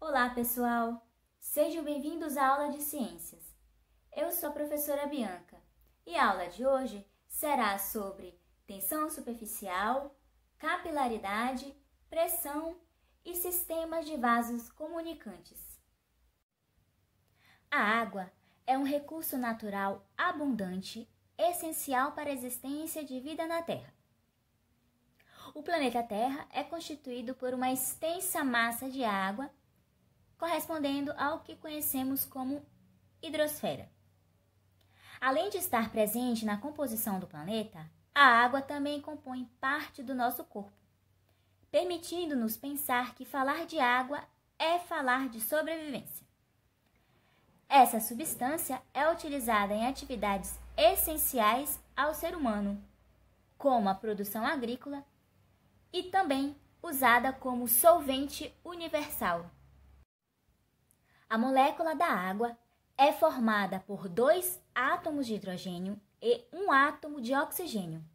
Olá, pessoal! Sejam bem-vindos à aula de ciências. Eu sou a professora Bianca e a aula de hoje será sobre tensão superficial, capilaridade, pressão e sistemas de vasos comunicantes. A água é um recurso natural abundante, essencial para a existência de vida na Terra. O planeta Terra é constituído por uma extensa massa de água, correspondendo ao que conhecemos como hidrosfera. Além de estar presente na composição do planeta, a água também compõe parte do nosso corpo, permitindo-nos pensar que falar de água é falar de sobrevivência. Essa substância é utilizada em atividades essenciais ao ser humano, como a produção agrícola, e também usada como solvente universal. A molécula da água é formada por 2 átomos de hidrogênio e 1 átomo de oxigênio,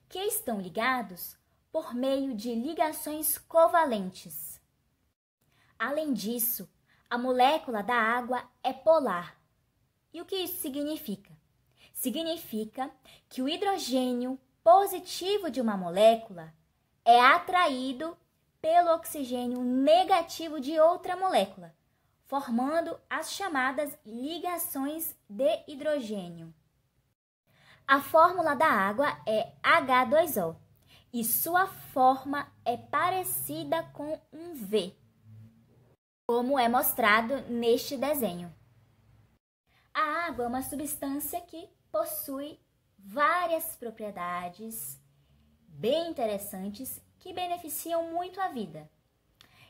que estão ligados por meio de ligações covalentes. Além disso, a molécula da água é polar. E o que isso significa? Significa que o hidrogênio positivo de uma molécula é atraído pelo oxigênio negativo de outra molécula, formando as chamadas ligações de hidrogênio. A fórmula da água é H2O e sua forma é parecida com um V, como é mostrado neste desenho. A água é uma substância que possui várias propriedades bem interessantes que beneficiam muito a vida.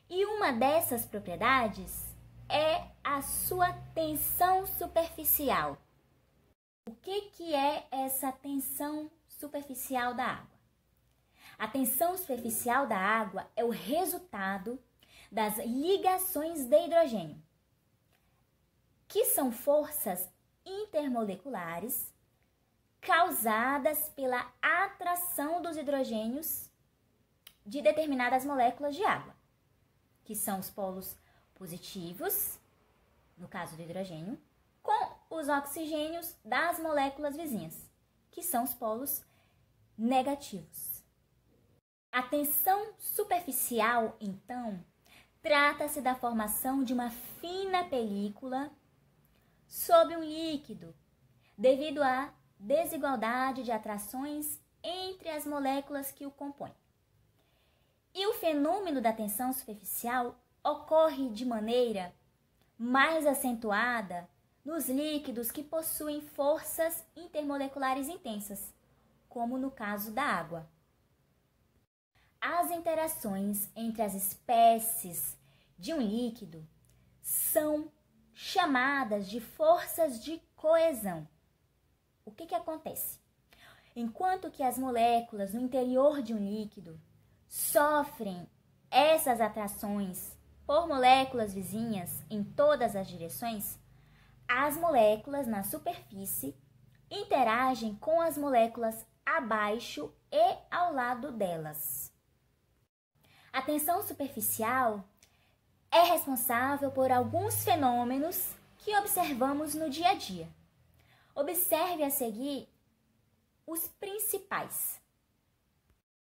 E uma dessas propriedades é a sua tensão superficial. O que é essa tensão superficial da água? A tensão superficial da água é o resultado das ligações de hidrogênio, que são forças intermoleculares causadas pela atração dos hidrogênios de determinadas moléculas de água, que são os polos positivos, no caso do hidrogênio, com os oxigênios das moléculas vizinhas, que são os polos negativos. A tensão superficial, então, trata-se da formação de uma fina película sobre um líquido, devido à desigualdade de atrações entre as moléculas que o compõem. E o fenômeno da tensão superficial ocorre de maneira mais acentuada nos líquidos que possuem forças intermoleculares intensas, como no caso da água. As interações entre as espécies de um líquido são chamadas de forças de coesão. O que acontece? Enquanto que as moléculas no interior de um líquido sofrem essas atrações por moléculas vizinhas em todas as direções, as moléculas na superfície interagem com as moléculas abaixo e ao lado delas. A tensão superficial é responsável por alguns fenômenos que observamos no dia a dia. Observe a seguir os principais.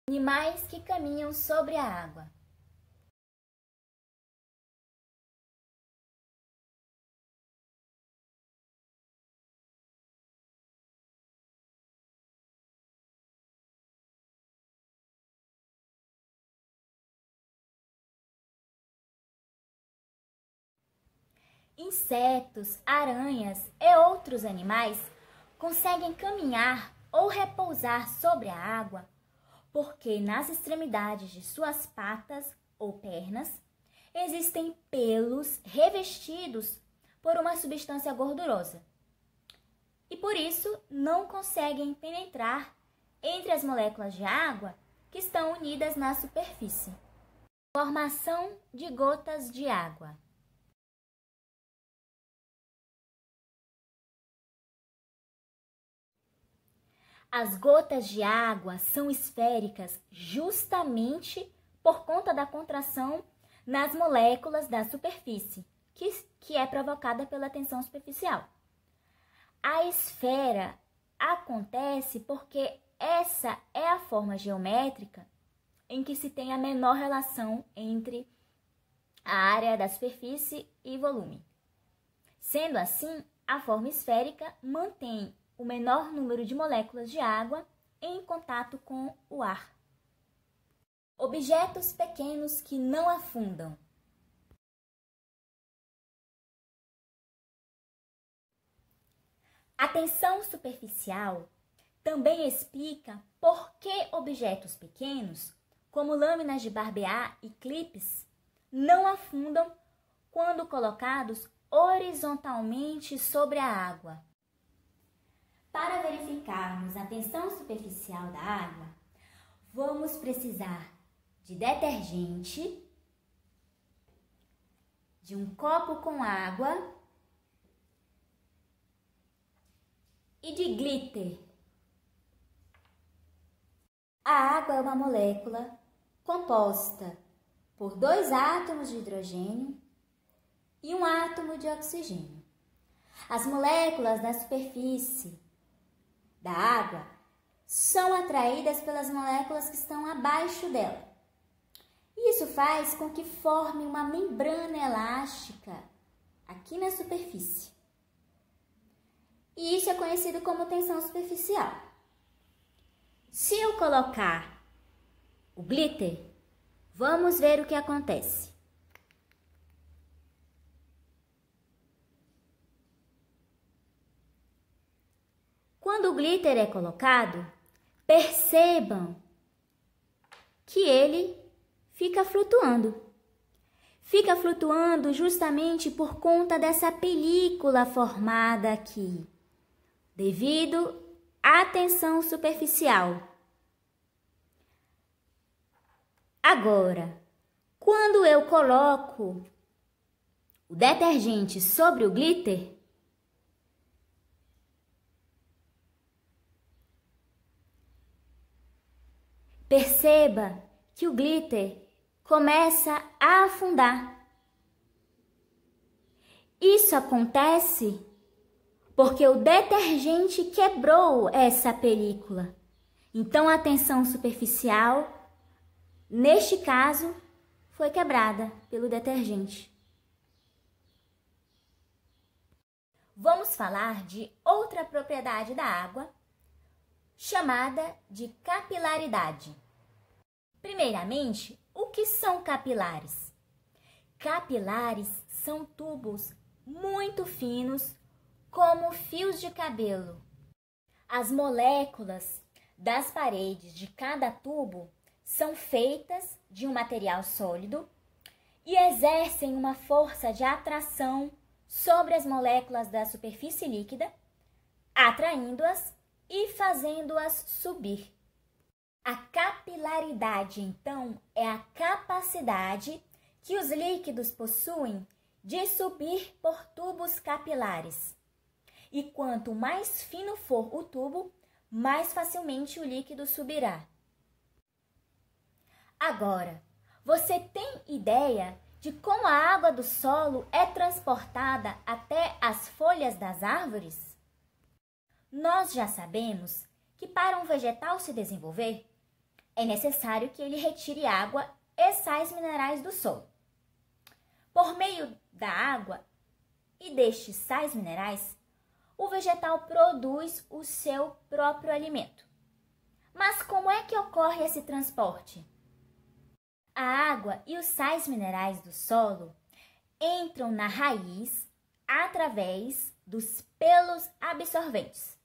Animais que caminham sobre a água. Insetos, aranhas e outros animais conseguem caminhar ou repousar sobre a água porque nas extremidades de suas patas ou pernas existem pelos revestidos por uma substância gordurosa e por isso não conseguem penetrar entre as moléculas de água que estão unidas na superfície. Formação de gotas de água. As gotas de água são esféricas justamente por conta da contração nas moléculas da superfície, que é provocada pela tensão superficial. A esfera acontece porque essa é a forma geométrica em que se tem a menor relação entre a área da superfície e volume. Sendo assim, a forma esférica mantém o menor número de moléculas de água em contato com o ar. Objetos pequenos que não afundam. A tensão superficial também explica por que objetos pequenos, como lâminas de barbear e clipes, não afundam quando colocados horizontalmente sobre a água. Para verificarmos a tensão superficial da água, vamos precisar de detergente, de um copo com água e de glitter. A água é uma molécula composta por 2 átomos de hidrogênio e 1 átomo de oxigênio. As moléculas da superfície da água são atraídas pelas moléculas que estão abaixo dela. Isso faz com que forme uma membrana elástica aqui na superfície. E isso é conhecido como tensão superficial. Se eu colocar o glitter, vamos ver o que acontece. Quando o glitter é colocado, percebam que ele fica flutuando. Fica flutuando justamente por conta dessa película formada aqui, devido à tensão superficial. Agora, quando eu coloco o detergente sobre o glitter, perceba que o glitter começa a afundar. Isso acontece porque o detergente quebrou essa película. Então, a tensão superficial, neste caso, foi quebrada pelo detergente. Vamos falar de outra propriedade da água, chamada de capilaridade. Primeiramente, o que são capilares? Capilares são tubos muito finos, como fios de cabelo. As moléculas das paredes de cada tubo são feitas de um material sólido e exercem uma força de atração sobre as moléculas da superfície líquida, atraindo-as e fazendo-as subir. A capilaridade, então, é a capacidade que os líquidos possuem de subir por tubos capilares. E quanto mais fino for o tubo, mais facilmente o líquido subirá. Agora, você tem ideia de como a água do solo é transportada até as folhas das árvores? Nós já sabemos que para um vegetal se desenvolver, é necessário que ele retire água e sais minerais do solo. Por meio da água e destes sais minerais, o vegetal produz o seu próprio alimento. Mas como é que ocorre esse transporte? A água e os sais minerais do solo entram na raiz através dos pelos absorventes.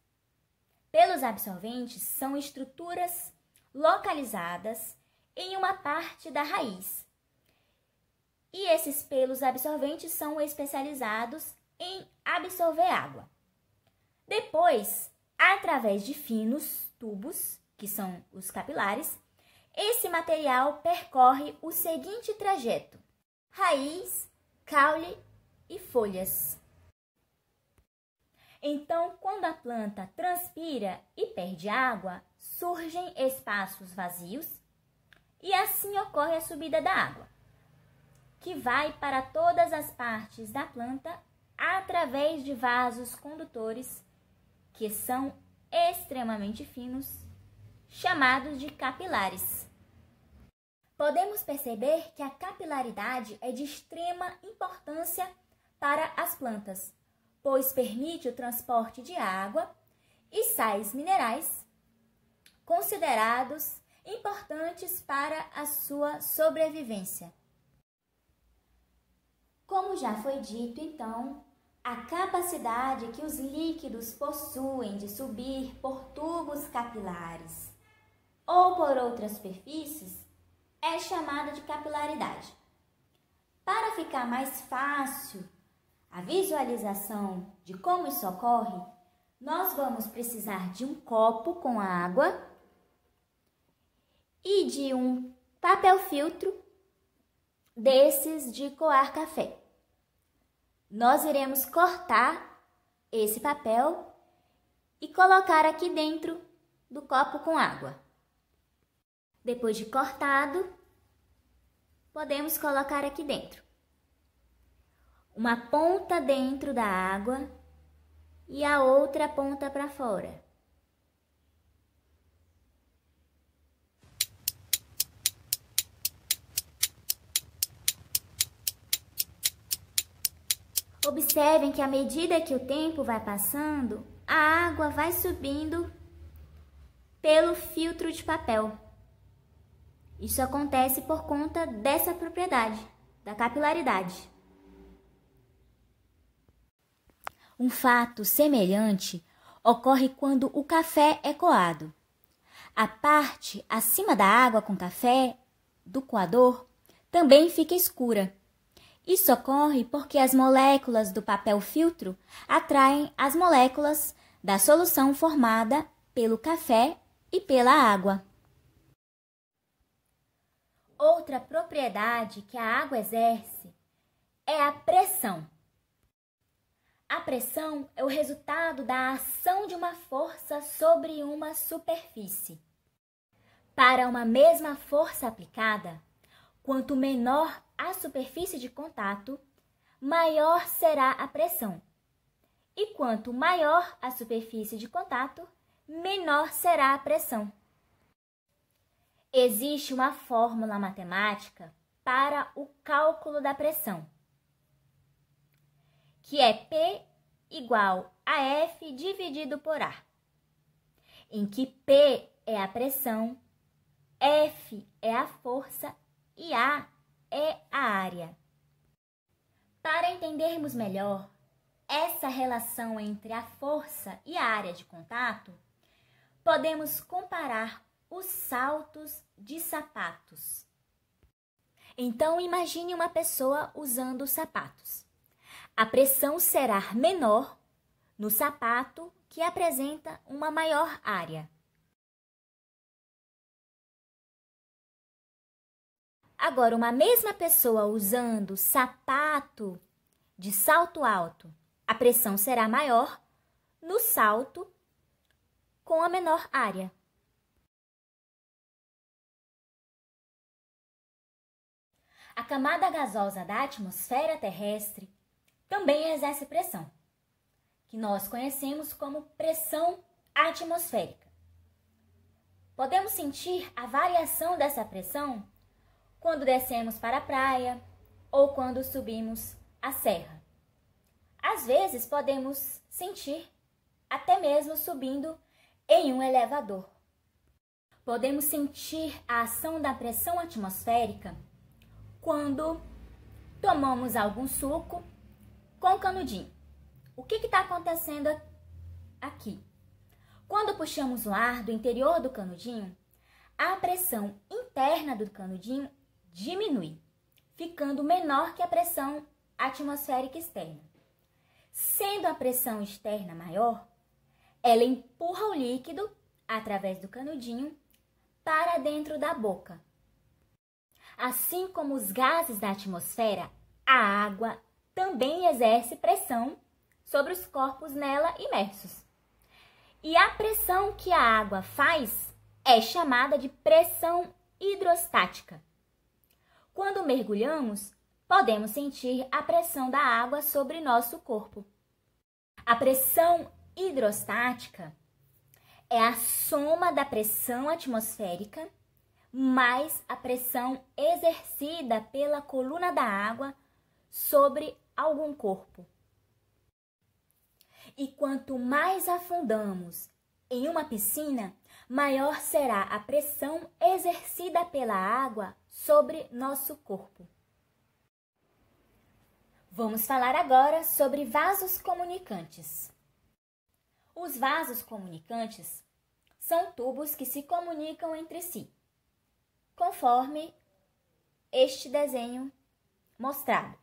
Pelos absorventes são estruturas localizadas em uma parte da raiz. E esses pelos absorventes são especializados em absorver água. Depois, através de finos tubos, que são os capilares, esse material percorre o seguinte trajeto: raiz, caule e folhas. Então, quando a planta transpira e perde água, surgem espaços vazios e assim ocorre a subida da água. que vai para todas as partes da planta através de vasos condutores, que são extremamente finos, chamados de capilares. Podemos perceber que a capilaridade é de extrema importância para as plantas, pois permite o transporte de água e sais minerais considerados importantes para a sua sobrevivência. Como já foi dito, então, a capacidade que os líquidos possuem de subir por tubos capilares ou por outras superfícies é chamada de capilaridade. Para ficar mais fácil a visualização de como isso ocorre, nós vamos precisar de um copo com água e de um papel filtro desses de coar café. Nós iremos cortar esse papel e colocar aqui dentro do copo com água. Depois de cortado, podemos colocar aqui dentro uma ponta dentro da água e a outra ponta para fora. Observem que à medida que o tempo vai passando, a água vai subindo pelo filtro de papel. Isso acontece por conta dessa propriedade, da capilaridade. Um fato semelhante ocorre quando o café é coado. A parte acima da água com café do coador também fica escura. Isso ocorre porque as moléculas do papel filtro atraem as moléculas da solução formada pelo café e pela água. Outra propriedade que a água exerce é a pressão. A pressão é o resultado da ação de uma força sobre uma superfície. Para uma mesma força aplicada, quanto menor a superfície de contato, maior será a pressão. E quanto maior a superfície de contato, menor será a pressão. Existe uma fórmula matemática para o cálculo da pressão, que é P igual a F dividido por A, em que P é a pressão, F é a força e A é a área. Para entendermos melhor essa relação entre a força e a área de contato, podemos comparar os saltos de sapatos. Então, imagine uma pessoa usando sapatos. A pressão será menor no sapato que apresenta uma maior área. Agora, uma mesma pessoa usando sapato de salto alto, a pressão será maior no salto com a menor área. A camada gasosa da atmosfera terrestre também exerce pressão, que nós conhecemos como pressão atmosférica. Podemos sentir a variação dessa pressão quando descemos para a praia ou quando subimos a serra. Às vezes podemos sentir até mesmo subindo em um elevador. Podemos sentir a ação da pressão atmosférica quando tomamos algum suco com canudinho. O que está acontecendo aqui? Quando puxamos o ar do interior do canudinho, a pressão interna do canudinho diminui, ficando menor que a pressão atmosférica externa. Sendo a pressão externa maior, ela empurra o líquido através do canudinho para dentro da boca. Assim como os gases da atmosfera, a água também exerce pressão sobre os corpos nela imersos. E a pressão que a água faz é chamada de pressão hidrostática. Quando mergulhamos, podemos sentir a pressão da água sobre nosso corpo. A pressão hidrostática é a soma da pressão atmosférica mais a pressão exercida pela coluna da água sobre algum corpo. E quanto mais afundamos em uma piscina, maior será a pressão exercida pela água sobre nosso corpo. Vamos falar agora sobre vasos comunicantes. Os vasos comunicantes são tubos que se comunicam entre si, conforme este desenho mostrado.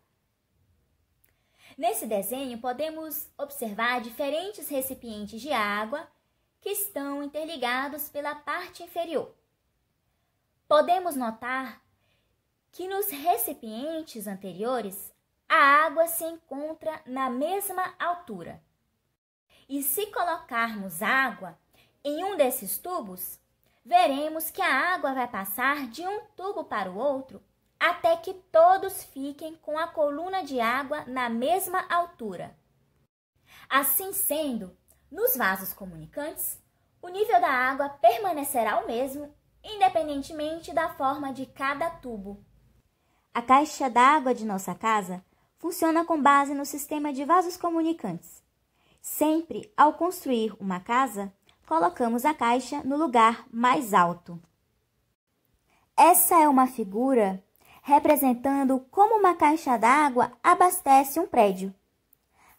Nesse desenho, podemos observar diferentes recipientes de água que estão interligados pela parte inferior. Podemos notar que nos recipientes anteriores, a água se encontra na mesma altura. E se colocarmos água em um desses tubos, veremos que a água vai passar de um tubo para o outro até que todos fiquem com a coluna de água na mesma altura. Assim sendo, nos vasos comunicantes, o nível da água permanecerá o mesmo, independentemente da forma de cada tubo. A caixa d'água de nossa casa funciona com base no sistema de vasos comunicantes. Sempre, ao construir uma casa, colocamos a caixa no lugar mais alto. Essa é uma figura representando como uma caixa d'água abastece um prédio.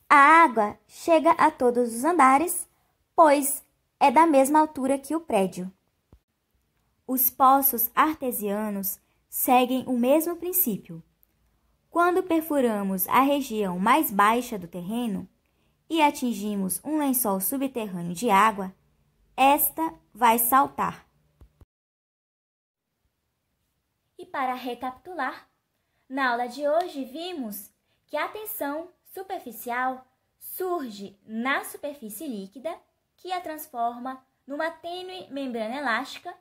A água chega a todos os andares, pois é da mesma altura que o prédio. Os poços artesianos seguem o mesmo princípio. Quando perfuramos a região mais baixa do terreno e atingimos um lençol subterrâneo de água, esta vai saltar. E para recapitular, na aula de hoje vimos que a tensão superficial surge na superfície líquida, que a transforma numa tênue membrana elástica,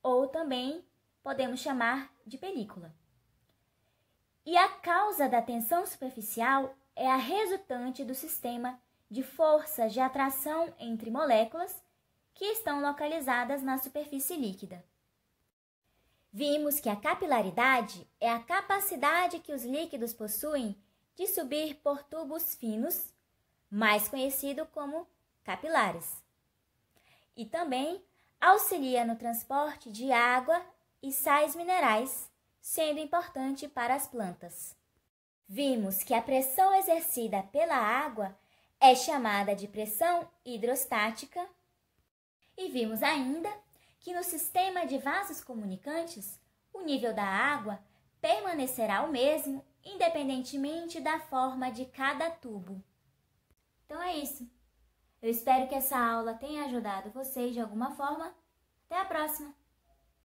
ou também podemos chamar de película. E a causa da tensão superficial é a resultante do sistema de forças de atração entre moléculas que estão localizadas na superfície líquida. Vimos que a capilaridade é a capacidade que os líquidos possuem de subir por tubos finos, mais conhecido como capilares. E também auxilia no transporte de água e sais minerais, sendo importante para as plantas. Vimos que a pressão exercida pela água é chamada de pressão hidrostática. E vimos ainda que no sistema de vasos comunicantes, o nível da água permanecerá o mesmo, independentemente da forma de cada tubo. Então é isso. Eu espero que essa aula tenha ajudado vocês de alguma forma. Até a próxima!